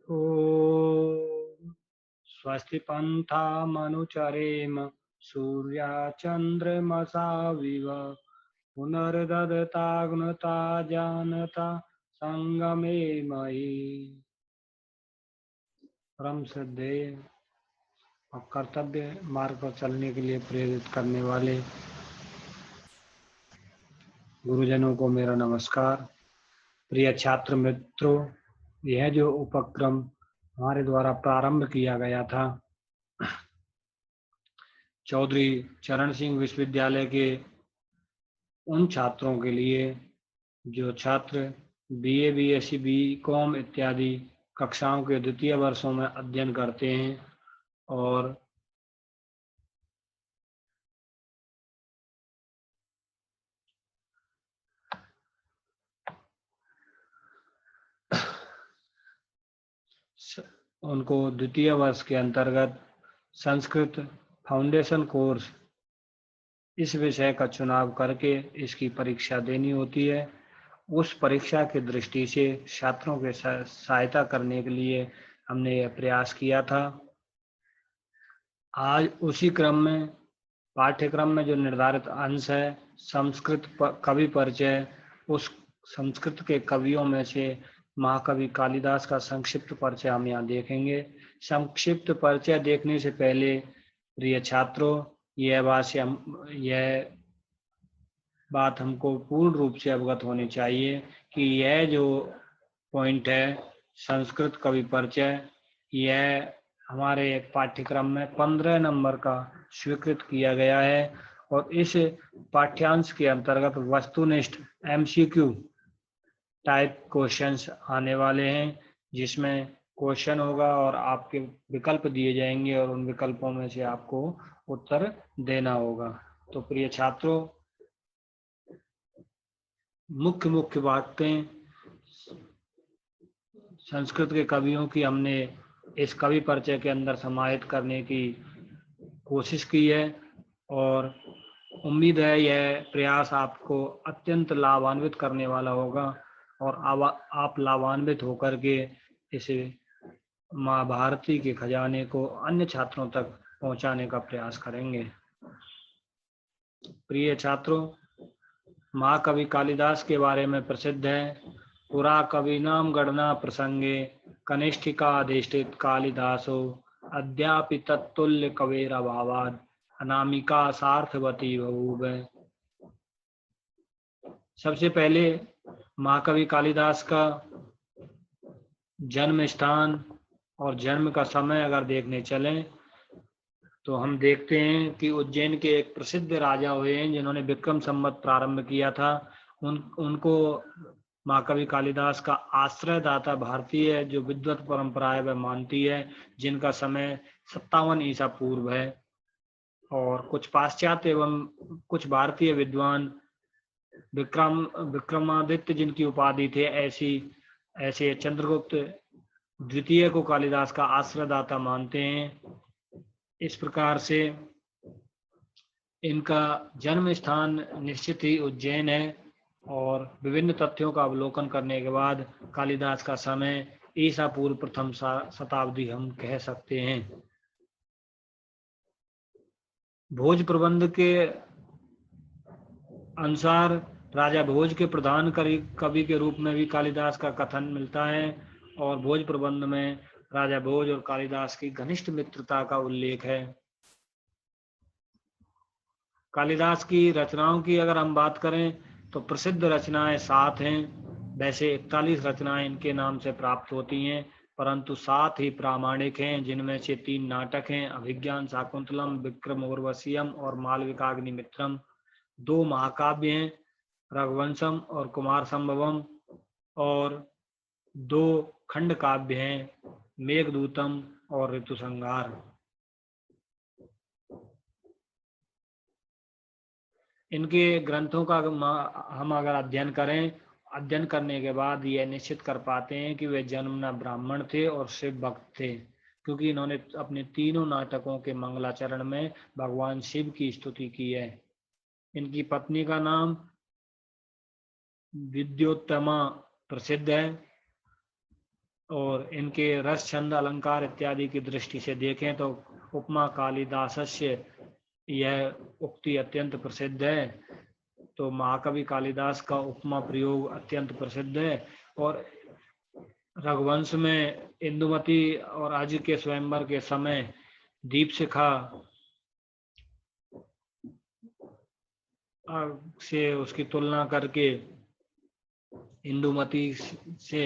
ॐ स्वस्ति पन्थामनुचरेम सूर्याचन्द्रमसाविव पुनर्दत्ताग्नता जानता संगमे मयि। परम श्रद्धेय और कर्तव्य मार्ग पर चलने के लिए प्रेरित करने वाले गुरुजनों को मेरा नमस्कार। प्रिय छात्र मित्रों, यह जो उपक्रम हमारे द्वारा प्रारंभ किया गया था चौधरी चरण सिंह विश्वविद्यालय के उन छात्रों के लिए जो छात्र बीए, बीएससी, बीकॉम इत्यादि कक्षाओं के द्वितीय वर्षों में अध्ययन करते हैं और उनको द्वितीय वर्ष के अंतर्गत संस्कृत फाउंडेशन कोर्स इस विषय का चुनाव करके इसकी परीक्षा देनी होती है। उस परीक्षा की दृष्टि से छात्रों के सहायता करने के लिए हमने यह प्रयास किया था। आज उसी क्रम में पाठ्यक्रम में जो निर्धारित अंश है संस्कृत कवि परिचय, उस संस्कृत के कवियों में से महाकवि कालिदास का संक्षिप्त परिचय हम यहाँ देखेंगे। संक्षिप्त परिचय देखने से पहले प्रिय छात्रों, यह बात हमको पूर्ण रूप से अवगत होनी चाहिए कि यह जो पॉइंट है संस्कृत कवि परिचय, यह हमारे पाठ्यक्रम में 15 नंबर का स्वीकृत किया गया है और इस पाठ्यांश के अंतर्गत वस्तुनिष्ठ MCQ टाइप क्वेश्चंस आने वाले हैं, जिसमें क्वेश्चन होगा और आपके विकल्प दिए जाएंगे और उन विकल्पों में से आपको उत्तर देना होगा। तो प्रिय छात्रों, मुख्य बातें संस्कृत के कवियों की हमने इस कवि परिचय के अंदर समाहित करने की कोशिश की है और उम्मीद है यह प्रयास आपको अत्यंत लाभान्वित करने वाला होगा और आप लाभान्वित होकर के इसे माँ भारती के खजाने को अन्य छात्रों तक पहुंचाने का प्रयास करेंगे। प्रिय छात्रों, महाकवि कालिदास के बारे में प्रसिद्ध है, पुरा कविनाम गणना प्रसंगे कनिष्ठिकाधिष्ठित कालिदासो अद्यापि तत्तुल्य कवेरभावात् अनामिका सार्थवती बभूव। सबसे पहले महाकवि कालिदास का जन्म स्थान और जन्म का समय अगर देखने चलें तो हम देखते हैं कि उज्जैन के एक प्रसिद्ध राजा हुए हैं जिन्होंने विक्रम संवत प्रारंभ किया था। उनको महाकवि कालिदास का आश्रयदाता भारतीय जो विद्वत परंपरा है वह मानती है, जिनका समय 57 ईसा पूर्व है और कुछ पाश्चात्य एवं कुछ भारतीय विद्वान विक्रमादित्य जिनकी उपाधि थे ऐसे चंद्रगुप्त द्वितीय को कालिदास का आश्रयदाता मानते हैं। इस प्रकार से इनका जन्म स्थान निश्चित ही उज्जैन है और विभिन्न तथ्यों का अवलोकन करने के बाद कालिदास का समय ईसा पूर्व प्रथम शताब्दी हम कह सकते हैं। भोज प्रबंध के अनुसार राजा भोज के प्रधान कवि के रूप में भी कालिदास का कथन मिलता है और भोज प्रबंध में राजा भोज और कालिदास की घनिष्ठ मित्रता का उल्लेख है। कालिदास की रचनाओं की अगर हम बात करें तो प्रसिद्ध रचनाएं 7 हैं। वैसे 41 रचनाएं इनके नाम से प्राप्त होती हैं, परंतु 7 ही प्रामाणिक हैं, जिनमें से 3 नाटक हैं, अभिज्ञान शाकुंतलम, विक्रम उर्वशीयम और मालविकाग्निमित्रम। 2 महाकाव्य हैं, रघुवंशम और कुमार संभवम, और 2 खंड काव्य हैं, मेघदूतम और ऋतुसंहार। इनके ग्रंथों का हम अगर अध्ययन करने के बाद यह निश्चित कर पाते हैं कि वे जन्मना ब्राह्मण थे और शिव भक्त थे, क्योंकि इन्होंने अपने तीनों नाटकों के मंगलाचरण में भगवान शिव की स्तुति की है। इनकी पत्नी का नाम विद्योत्तमा प्रसिद्ध है। और इनके रस छंद अलंकार इत्यादि की दृष्टि से देखें तो उपमा कालिदासस्य यह उक्ति अत्यंत प्रसिद्ध है। तो महाकवि कालिदास का उपमा प्रयोग अत्यंत प्रसिद्ध है। और रघुवंश में इंदुमती और आज के स्वयंवर के समय दीपशिखा से उसकी तुलना करके इंदुमती से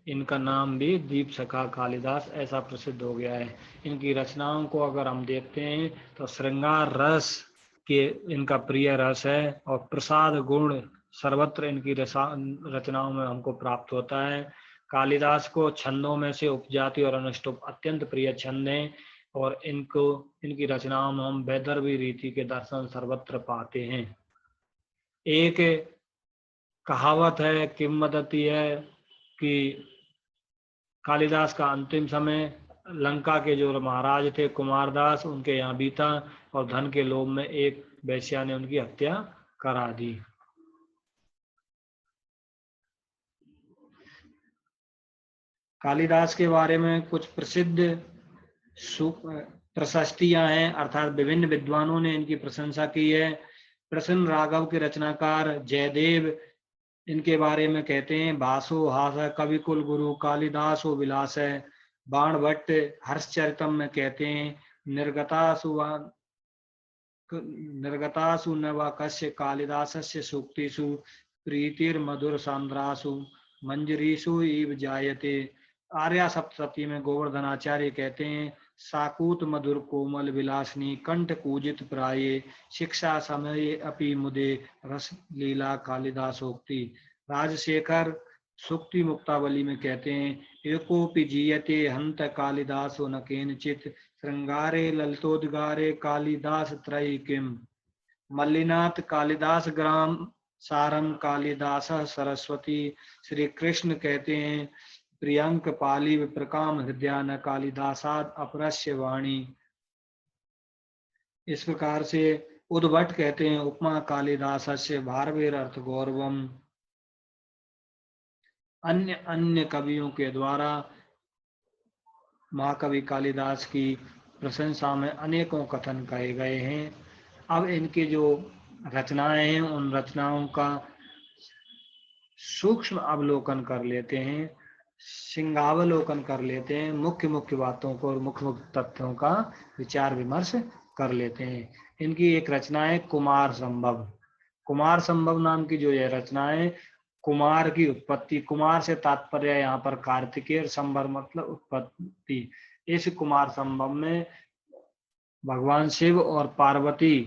इनका नाम भी दीपशिखा कालिदास ऐसा प्रसिद्ध हो गया है। इनकी रचनाओं को अगर हम देखते हैं तो श्रृंगार रस के इनका प्रिय रस है और प्रसाद गुण सर्वत्र इनकी रचनाओं में हमको प्राप्त होता है। कालिदास को छंदों में से उपजाति और अनुष्टुप अत्यंत प्रिय छंद हैं और इनकी रचनाओं में हम वैदर्भी रीति के दर्शन सर्वत्र पाते हैं। एक कहावत है, किंवदंती है कि कालिदास का अंतिम समय लंका के जो महाराज थे कुमारदास उनके यहाँ बीता और धन के लोभ में एक वेश्या ने उनकी हत्या करा दी। कालिदास के बारे में कुछ प्रसिद्ध प्रशस्तियां हैं, अर्थात विभिन्न विद्वानों ने इनकी प्रशंसा की है। प्रसन्न राघव के रचनाकार जयदेव इनके बारे में कहते हैं, भासो हास कवि कुल गुरु कालिदासो विलास है। बाण भट्ट हर्षचरितम में कहते हैं, निर्गतासु नवाकस्य कालिदासस्य सूक्तिषु प्रीतिर्मधुर सांद्रासु मंजरीषु इव जायते। आर्या सप्तशती में गोवर्धनाचार्य कहते हैं, साकूत मधुर कोमल विलासनी कंठ कूजित प्राये शिक्षा समय अपि मुदे रस लीला कालिदासोक्ति। राजशेखर सुक्ति मुक्तावली में कहते हैं, एकोपि जीयते हंत कालिदासो न केनचित श्रृंगारे ललितोद्गारे कालिदास त्रयी किम। मल्लिनाथ कालिदास ग्राम सारम कालिदास सरस्वती। श्री कृष्ण कहते हैं, प्रियंक पाली विप्रकाम हृदया न कालिदासाद अपरस्य वाणी। इस प्रकार से उद्भट कहते हैं, उपमा कालिदासस्य भारवेर अर्थ गौरवम। अन्य अन्य कवियों के द्वारा महाकवि कालिदास की प्रशंसा में अनेकों कथन कहे गए हैं। अब इनके जो रचनाएं हैं उन रचनाओं का सूक्ष्म अवलोकन कर लेते हैं, सिंहावलोकन कर लेते हैं, मुख्य मुख्य बातों को और मुख्य मुख्य तथ्यों का विचार विमर्श कर लेते हैं। इनकी एक रचना है कुमार संभव। कुमार संभव नाम की जो यह रचना है, कुमार की उत्पत्ति, कुमार से तात्पर्य यहाँ पर कार्तिकेय, संभव मतलब उत्पत्ति। इस कुमार संभव में भगवान शिव और पार्वती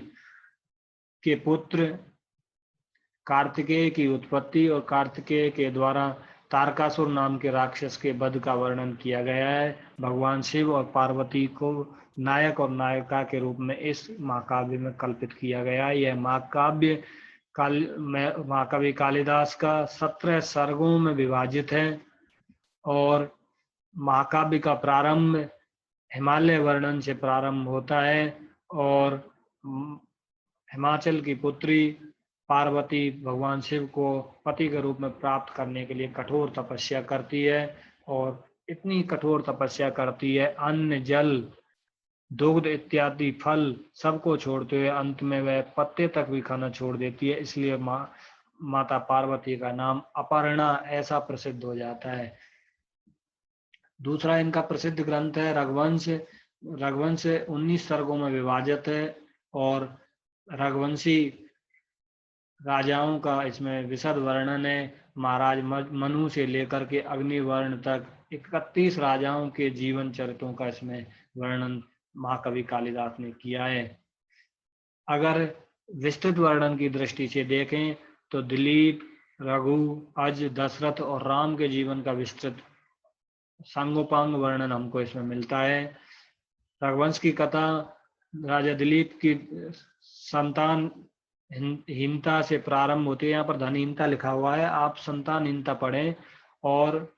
के पुत्र कार्तिकेय की उत्पत्ति और कार्तिकेय के द्वारा तारकासुर नाम के राक्षस के वध का वर्णन किया गया है। भगवान शिव और पार्वती को नायक और नायिका के रूप में इस महाकाव्य में कल्पित किया गया है। यह महाकाव्य महाकवि कालिदास का 17 सर्गों में विभाजित है और महाकाव्य का प्रारंभ हिमालय वर्णन से प्रारंभ होता है और हिमाचल की पुत्री पार्वती भगवान शिव को पति के रूप में प्राप्त करने के लिए कठोर तपस्या करती है और इतनी कठोर तपस्या करती है, अन्न जल दुग्ध इत्यादि फल सबको छोड़ते हुए अंत में वह पत्ते तक भी खाना छोड़ देती है। इसलिए माता पार्वती का नाम अपर्णा ऐसा प्रसिद्ध हो जाता है। दूसरा इनका प्रसिद्ध ग्रंथ है रघुवंश। रघुवंश 19 सर्गों में विभाजित है और रघुवंशी राजाओं का इसमें विशद वर्णन है। महाराज मनु से लेकर के अग्निवर्ण तक 31 राजाओं के जीवन चरित्रों का इसमें वर्णन महाकवि कालिदास ने किया है। अगर विस्तृत वर्णन की दृष्टि से देखें तो दिलीप, रघु, अज, दशरथ और राम के जीवन का विस्तृत सांगोपांग वर्णन हमको इसमें मिलता है। रघुवंश की कथा राजा दिलीप की संतान हीनता से प्रारंभ होती है। यहाँ पर धनहीनता लिखा हुआ है, आप संतानहीनता पढ़ें और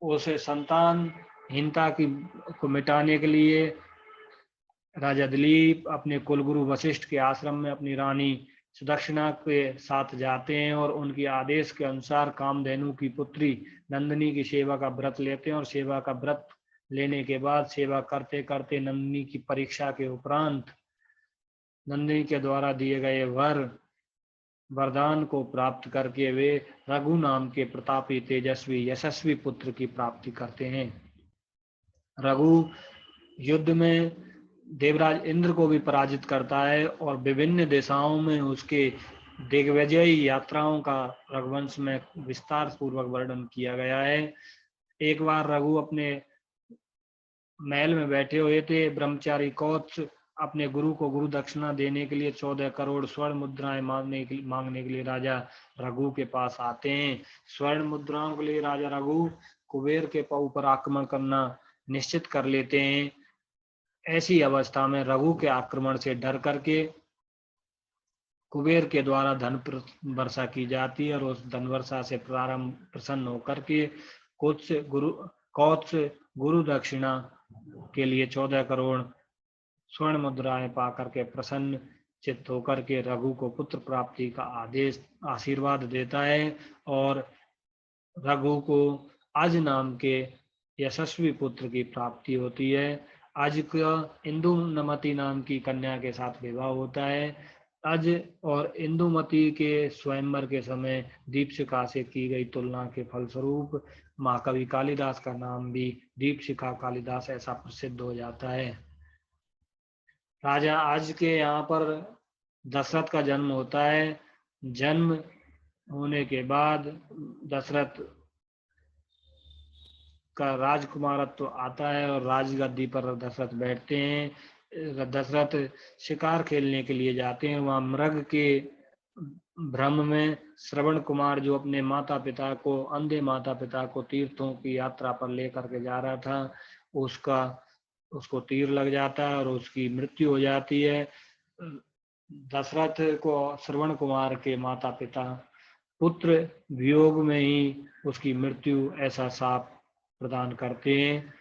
उसे संतानहीनता को मिटाने के लिए राजा दिलीप अपने कुलगुरु वशिष्ठ के आश्रम में अपनी रानी सुदक्षिणा के साथ जाते हैं और उनके आदेश के अनुसार कामधेनु की पुत्री नंदिनी की सेवा का व्रत लेते हैं। और सेवा का व्रत लेने के बाद सेवा करते करते नंदिनी की परीक्षा के उपरांत नंदिनी के द्वारा दिए गए वरदान को प्राप्त करके वे रघु नाम के प्रतापी, तेजस्वी, यशस्वी पुत्र की प्राप्ति करते हैं। रघु युद्ध में देवराज इंद्र को भी पराजित करता है और विभिन्न दिशाओं में उसके दिग्विजयी यात्राओं का रघुवंश में विस्तार पूर्वक वर्णन किया गया है। एक बार रघु अपने महल में बैठे हुए थे। ब्रह्मचारी कौत्स अपने गुरु को गुरु दक्षिणा देने के लिए 14 करोड़ स्वर्ण मुद्राएं मांगने के लिए राजा रघु के पास आते हैं। स्वर्ण मुद्राओं के लिए राजा रघु कुबेर के ऊपर आक्रमण करना निश्चित कर लेते हैं। ऐसी अवस्था में रघु के आक्रमण से डर करके कुबेर के द्वारा धन वर्षा की जाती है और उस धन वर्षा से प्रसन्न होकर के कौत्स गुरु दक्षिणा के लिए 14 करोड़ स्वर्ण मुद्राएं पा करके प्रसन्न चित्त होकर के रघु को पुत्र प्राप्ति का आशीर्वाद देता है और रघु को अज नाम के यशस्वी पुत्र की प्राप्ति होती है। अज का इंदुमती नाम की कन्या के साथ विवाह होता है। अज और इंदुमती के स्वयंवर के समय दीपशिखा से की गई तुलना के फलस्वरूप महाकवि कालिदास का नाम भी दीपशिखा कालिदास ऐसा प्रसिद्ध हो जाता है। राजा आज के यहाँ पर दशरथ का जन्म होता है। जन्म होने के बाद दशरथ का राजकुमारत्व आता है और राजगद्दी पर दशरथ बैठते हैं। दशरथ शिकार खेलने के लिए जाते हैं। वहाँ मृग के भ्रम में श्रवण कुमार जो अपने अंधे माता पिता को तीर्थों की यात्रा पर लेकर के जा रहा था, उसको तीर लग जाता है और उसकी मृत्यु हो जाती है। दशरथ को श्रवण कुमार के माता पिता पुत्र वियोग में ही उसकी मृत्यु ऐसा शाप प्रदान करते हैं।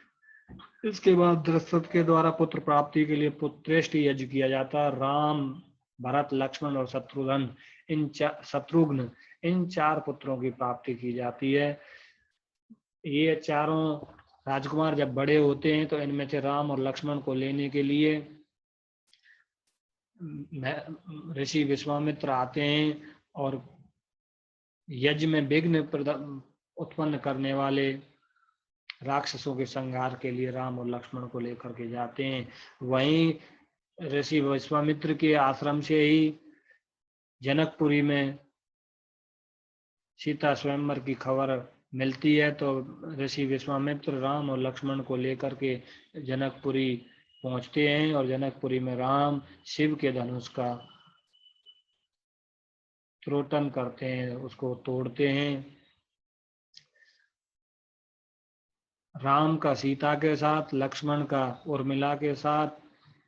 इसके बाद दशरथ के द्वारा पुत्र प्राप्ति के लिए पुत्रेष्टि यज्ञ किया जाता है। राम, भरत, लक्ष्मण और शत्रुघ्न इन 4 पुत्रों की प्राप्ति की जाती है। ये चारों राजकुमार जब बड़े होते हैं तो इनमें से राम और लक्ष्मण को लेने के लिए ऋषि विश्वामित्र आते हैं और यज्ञ में विघ्न उत्पन्न करने वाले राक्षसों के संहार के लिए राम और लक्ष्मण को लेकर के जाते हैं। वहीं ऋषि विश्वामित्र के आश्रम से ही जनकपुरी में सीता स्वयंवर की खबर मिलती है, तो ऋषि विश्वामित्र राम और लक्ष्मण को लेकर के जनकपुरी पहुंचते हैं और जनकपुरी में राम शिव के धनुष का त्रोटन करते हैं, उसको तोड़ते हैं। राम का सीता के साथ, लक्ष्मण का उर्मिला के साथ,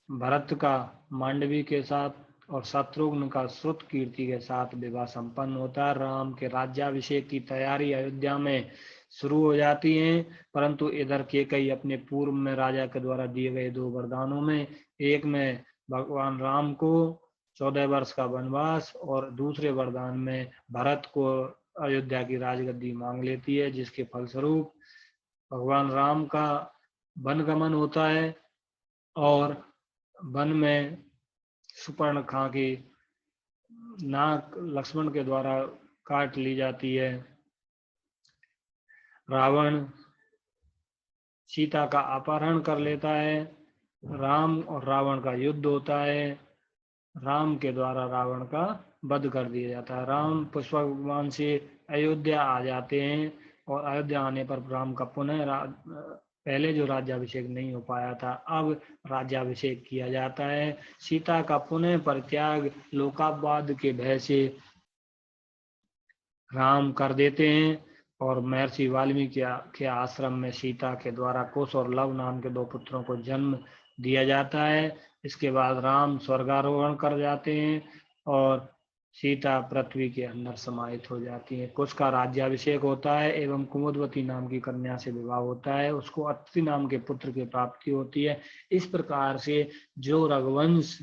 भरत का मांडवी के साथ और शत्रुघ्न का श्रुत कीर्ति के साथ विवाह संपन्न होता है। राम के राज्याभिषेक की तैयारी अयोध्या में शुरू हो जाती है, परंतु इधर केकई अपने पूर्व में राजा के द्वारा दिए गए 2 वरदानों में, एक में भगवान राम को 14 वर्ष का वनवास और दूसरे वरदान में भरत को अयोध्या की राजगद्दी मांग लेती है, जिसके फलस्वरूप भगवान राम का वनगमन होता है और वन में सुपर्णखा की नाक लक्ष्मण के द्वारा काट ली जाती है। रावण सीता का अपहरण कर लेता है। राम और रावण का युद्ध होता है। राम के द्वारा रावण का वध कर दिया जाता है। राम पुष्पक विमान से अयोध्या आ जाते हैं और अयोध्या आने पर राम का पहले जो राज्याभिषेक नहीं हो पाया था, अब राज्याभिषेक किया जाता है। सीता का पुनः परित्याग लोकापवाद के भय से राम कर देते हैं और महर्षि वाल्मीकि के आश्रम में सीता के द्वारा कुश और लव नाम के 2 पुत्रों को जन्म दिया जाता है। इसके बाद राम स्वर्गारोहण कर जाते हैं और सीता पृथ्वी के अंदर समाहित हो जाती है। कुश का राज्याभिषेक होता है एवं कुमुदवती नाम की कन्या से विवाह होता है। उसको अत्रि नाम के पुत्र की प्राप्ति होती है। इस प्रकार से जो रघुवंश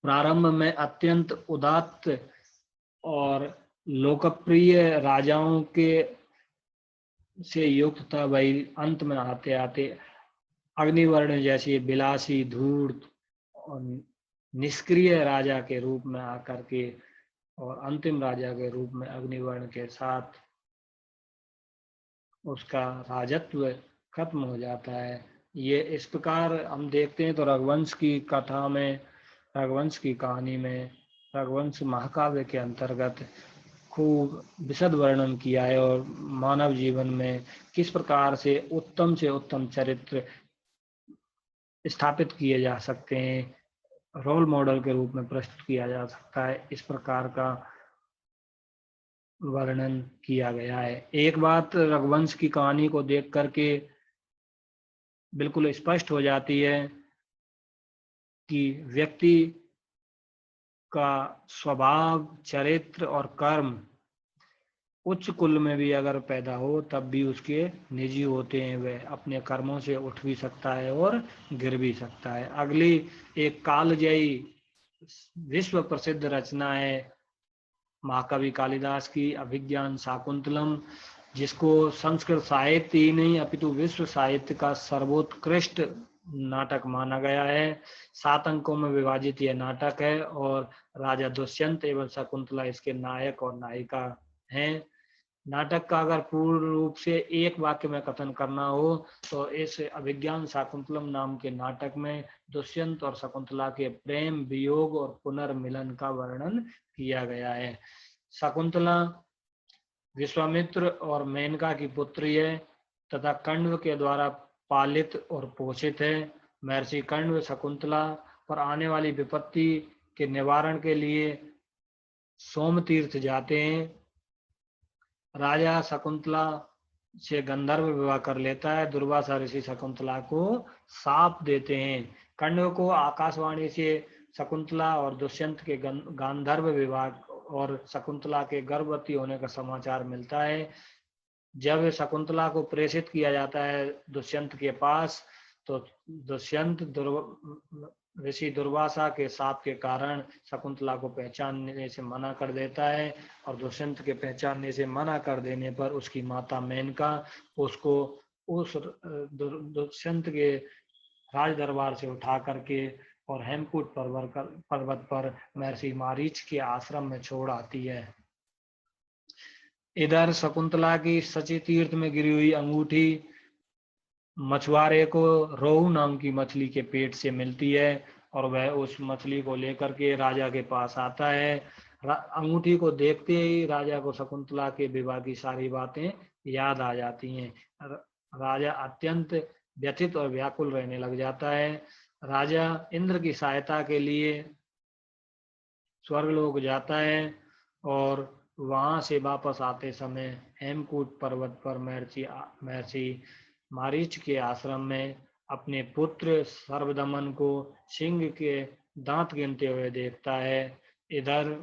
प्रारंभ में अत्यंत उदात्त और लोकप्रिय राजाओं के से युक्त था, वही अंत में आते आते अग्निवर्ण जैसी विलासी धूर्त और निष्क्रिय राजा के रूप में आकर के और अंतिम राजा के रूप में अग्निवर्ण के साथ उसका राजत्व खत्म हो जाता है। ये इस प्रकार हम देखते हैं तो रघुवंश की कथा में, रघुवंश की कहानी में, रघुवंश महाकाव्य के अंतर्गत खूब विशद वर्णन किया है और मानव जीवन में किस प्रकार से उत्तम चरित्र स्थापित किए जा सकते हैं, रोल मॉडल के रूप में प्रस्तुत किया जा सकता है, इस प्रकार का वर्णन किया गया है। एक बात रघुवंश की कहानी को देख करके बिल्कुल स्पष्ट हो जाती है कि व्यक्ति का स्वभाव, चरित्र और कर्म उच्च कुल में भी अगर पैदा हो तब भी उसके निजी होते हैं, वह अपने कर्मों से उठ भी सकता है और गिर भी सकता है। अगली एक कालजयी विश्व प्रसिद्ध रचना है महाकवि कालिदास की अभिज्ञान शाकुंतलम, जिसको संस्कृत साहित्य ही नहीं अपितु विश्व साहित्य का सर्वोत्कृष्ट नाटक माना गया है। 7 अंकों में विभाजित यह नाटक है और राजा दुष्यंत एवं शकुंतला इसके नायक और नायिका हैं। नाटक का अगर पूर्ण रूप से एक वाक्य में कथन करना हो तो इस अभिज्ञान शाकुंतलम नाम के नाटक में दुष्यंत और शकुंतला के प्रेम, वियोग और पुनर्मिलन का वर्णन किया गया है। शकुंतला विश्वामित्र और मेनका की पुत्री है तथा कण्व के द्वारा पालित और पोषित है। महर्षि कण्व शकुंतला पर आने वाली विपत्ति के निवारण के लिए सोमतीर्थ जाते हैं। राजा शकुंतला से गंधर्व विवाह कर लेता है। दुर्वासा ऋषि शकुंतला को शाप देते हैं। कण्व को आकाशवाणी से शकुंतला और दुष्यंत के गांधर्व विवाह और शकुंतला के गर्भवती होने का समाचार मिलता है। जब शकुंतला को प्रेषित किया जाता है दुष्यंत के पास तो दुष्यंत ऋषि दुर्वासा के शाप के कारण शकुंतला को पहचानने से मना कर देता है और दुष्यंत के पहचानने से मना कर देने पर उसकी माता मेनका उसको उस दुष्यंत के राज दरबार से उठा करके और हेमकूट पर्वत पर महर्षि मारीच के आश्रम में छोड़ आती है। इधर शकुंतला की सची तीर्थ में गिरी हुई अंगूठी मछुआरे को रोहू नाम की मछली के पेट से मिलती है और वह उस मछली को लेकर के राजा के पास आता है। अंगूठी को देखते ही राजा को शकुंतला के विवाह की सारी बातें याद आ जाती हैं। राजा अत्यंत व्यथित और व्याकुल रहने लग जाता है। राजा इंद्र की सहायता के लिए स्वर्गलोक जाता है और वहां से वापस आते समय हेमकूट पर्वत पर महर्षि मारीच के आश्रम में अपने पुत्र सर्वदमन को सिंह के दांत गिनते हुए देखता है। इधर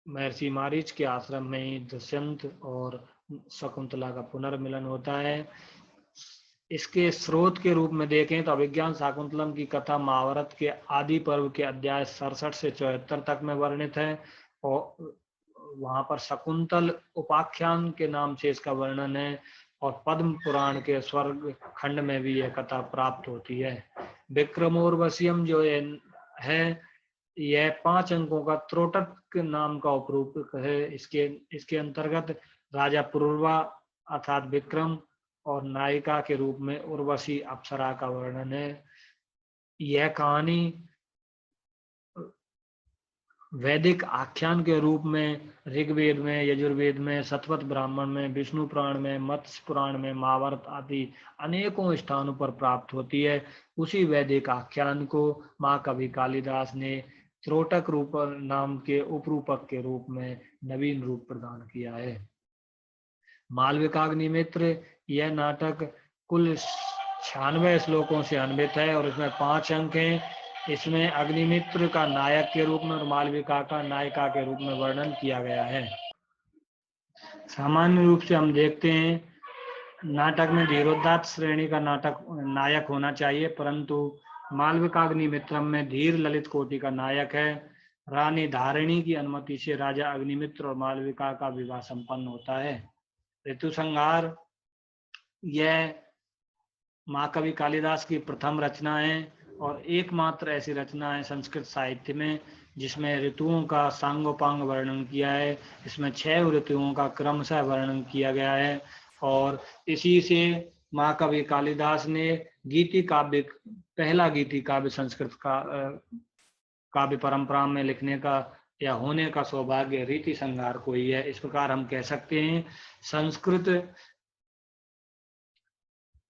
महर्षि मारीच के आश्रम में ही दुष्यंत और शकुंतला का पुनर्मिलन होता है। इसके स्रोत के रूप में देखें तो अभिज्ञान शाकुंतलम की कथा महाभारत के आदि पर्व के अध्याय 67 से 74 तक में वर्णित है और वहां पर शकुंतल उपाख्यान के नाम से इसका वर्णन है और पद्म पुराण के स्वर्ग खंड में भी यह कथा प्राप्त होती है। विक्रमोर्वशीयम जो है यह 5 अंकों का त्रोटक नाम का उपरूपक है। इसके अंतर्गत राजा पुरुरवा अर्थात विक्रम और नायिका के रूप में उर्वशी अप्सरा का वर्णन है। यह कहानी वैदिक आख्यान के रूप में ऋग्वेद में, यजुर्वेद में, शतपथ ब्राह्मण में, विष्णु पुराण में, मत्स्य पुराण में, महाभारत आदि अनेकों स्थानों पर प्राप्त होती है। उसी वैदिक आख्यान को महाकवि कालिदास ने त्रोटक रूप नाम के उपरूपक के रूप में नवीन रूप प्रदान किया है। मालविकाग्निमित्र यह नाटक कुल 96 श्लोकों से अन्वित है और इसमें 5 अंक हैं। इसमें अग्निमित्र का नायक के रूप में और मालविका का नायिका के रूप में वर्णन किया गया है। सामान्य रूप से हम देखते हैं नाटक में धीरोदात्त श्रेणी का नायक होना चाहिए, परंतु मालविकाग्निमित्रम में धीर ललित कोटि का नायक है। रानी धारिणी की अनुमति से राजा अग्निमित्र और मालविका का विवाह संपन्न होता है। ऋतु संहार यह महाकवि कालिदास की प्रथम रचना है और एकमात्र ऐसी रचना है संस्कृत साहित्य में जिसमें ऋतुओं का सांगोपांग वर्णन किया है। इसमें 6 ऋतुओं का क्रमशः वर्णन किया गया है और इसी से महाकवि कालिदास ने गीति काव्य, पहला गीति काव्य संस्कृत का काव्य परंपरा में लिखने का या होने का सौभाग्य रीति संहार को ही है। इस प्रकार हम कह सकते हैं संस्कृत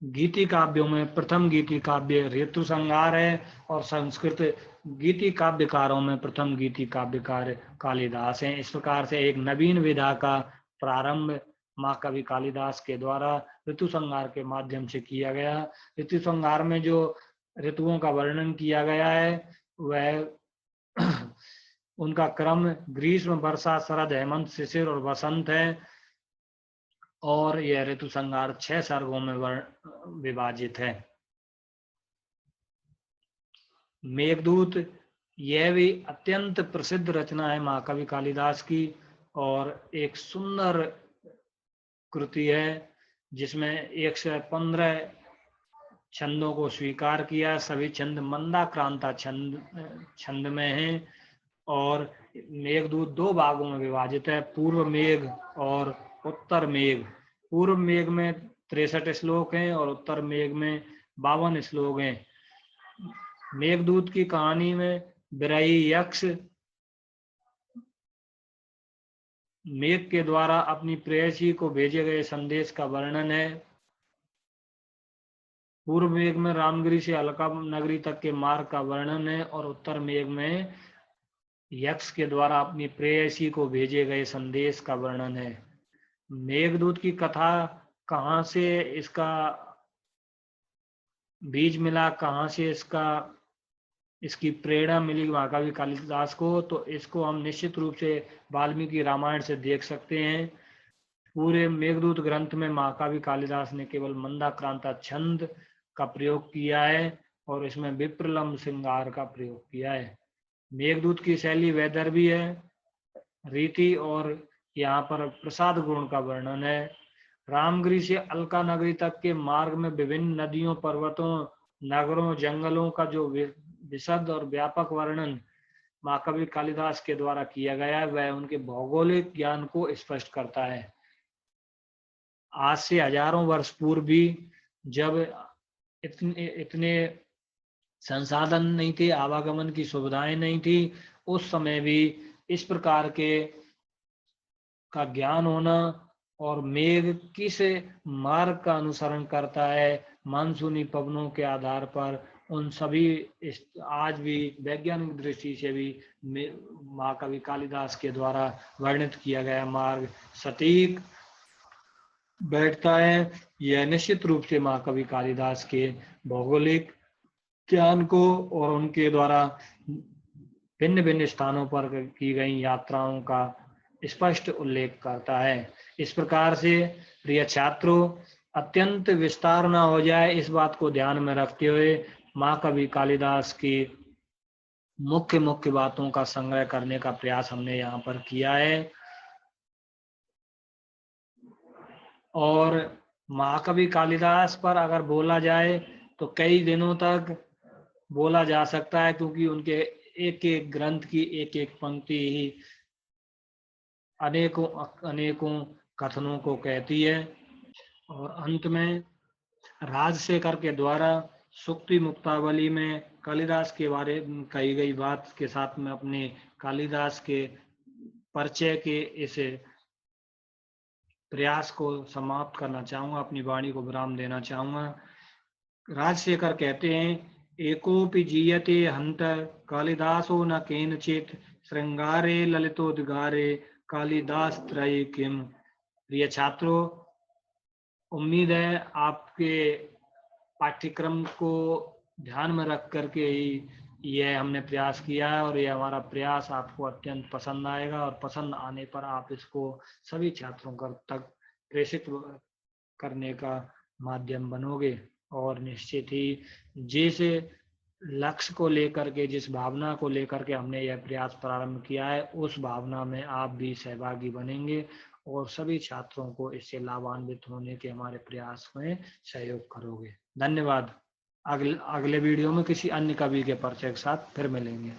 गीति काव्यों में प्रथम गीति काव्य ऋतु संहार है और संस्कृत गीति काव्यकारों में प्रथम गीति काव्यकार कालिदास हैं। इस प्रकार से एक नवीन विधा का प्रारंभ महाकवि कालिदास के द्वारा ऋतु संहार के माध्यम से किया गया। ऋतु संहार में जो ऋतुओं का वर्णन किया गया है वह उनका क्रम ग्रीष्म, वर्षा, शरद, हेमंत, शिशिर और वसंत है और यह ऋतु संहार 6 सर्गों में विभाजित है। मेघदूत यह भी अत्यंत प्रसिद्ध रचना है महाकवि कालिदास की और एक सुंदर कृति है जिसमें 115 छंदों को स्वीकार किया। सभी छंद मंदाक्रांता छंद में हैं और मेघदूत 2 भागों में विभाजित है, पूर्व मेघ और उत्तर मेघ। पूर्व मेघ में 63 श्लोक हैं और उत्तर मेघ में 52 श्लोक हैं। मेघदूत की कहानी में बिरही यक्ष मेघ के द्वारा अपनी प्रेयसी को भेजे गए संदेश का वर्णन है। पूर्व मेघ में रामगिरी से अलका नगरी तक के मार्ग का वर्णन है और उत्तर मेघ में यक्ष के द्वारा अपनी प्रेयसी को भेजे गए संदेश का वर्णन है। मेघदूत की कथा कहाँ से इसका बीज मिला, कहाँ से इसकी प्रेरणा मिली महाकवि कालिदास को, तो इसको हम निश्चित रूप से वाल्मीकि रामायण से देख सकते हैं। पूरे मेघदूत ग्रंथ में महाकवि कालिदास ने केवल मंदाक्रांता छंद का प्रयोग किया है और इसमें विप्रलंब श्रृंगार का प्रयोग किया है। मेघदूत की शैली वैदर्भी है, रीति और यहाँ पर प्रसाद गुण का वर्णन है। रामगिरी से अलका नगरी तक के मार्ग में विभिन्न नदियों, पर्वतों, नगरों, जंगलों का जो विशद और व्यापक वर्णन महाकवि कालिदास के द्वारा किया गया है वह उनके भौगोलिक ज्ञान को स्पष्ट करता है। आज से हजारों वर्ष पूर्व भी जब इतने संसाधन नहीं थे, आवागमन की सुविधाएं नहीं थी, उस समय भी इस प्रकार के का ज्ञान होना और मेघ किस मार्ग का अनुसरण करता है मानसूनी पवनों के आधार पर, उन सभी आज भी वैज्ञानिक दृष्टि से भी महाकवि कालिदास के द्वारा वर्णित किया गया मार्ग सटीक बैठता है। यह निश्चित रूप से महाकवि कालिदास के भौगोलिक ज्ञान को और उनके द्वारा भिन्न भिन्न स्थानों पर की गई यात्राओं का स्पष्ट उल्लेख करता है। इस प्रकार से प्रिय छात्रों, अत्यंत विस्तार न हो जाए इस बात को ध्यान में रखते हुए महाकवि कालिदास की मुख्य मुख्य बातों का संग्रह करने का प्रयास हमने यहाँ पर किया है। और महाकवि कालिदास पर अगर बोला जाए तो कई दिनों तक बोला जा सकता है, क्योंकि उनके एक एक ग्रंथ की एक एक पंक्ति ही अनेकों अनेकों कथनों को कहती है। और अंत में राजशेखर के द्वारा सुक्ति मुक्तावली में कालिदास के बारे में कही गई बात के साथ में अपने कालिदास के परिचय के इस प्रयास को समाप्त करना चाहूंगा, अपनी वाणी को विराम देना चाहूंगा। राजशेखर कहते हैं, एकोपि जीयते हंत कालिदासो न केनचित श्रृंगारे ललितोद्गारे कालिदास त्रय किम। प्रिय छात्रों, उम्मीद है आपके पाठ्यक्रम को ध्यान में रख करके ही यह हमने प्रयास किया है और यह हमारा प्रयास आपको अत्यंत पसंद आएगा और पसंद आने पर आप इसको सभी छात्रों तक प्रेषित करने का माध्यम बनोगे। और निश्चित ही जैसे लक्ष्य को लेकर के, जिस भावना को लेकर के हमने यह प्रयास प्रारंभ किया है, उस भावना में आप भी सहभागी बनेंगे और सभी छात्रों को इससे लाभान्वित होने के हमारे प्रयास में सहयोग करोगे। धन्यवाद। अगले वीडियो में किसी अन्य कवि के परिचय के साथ फिर मिलेंगे।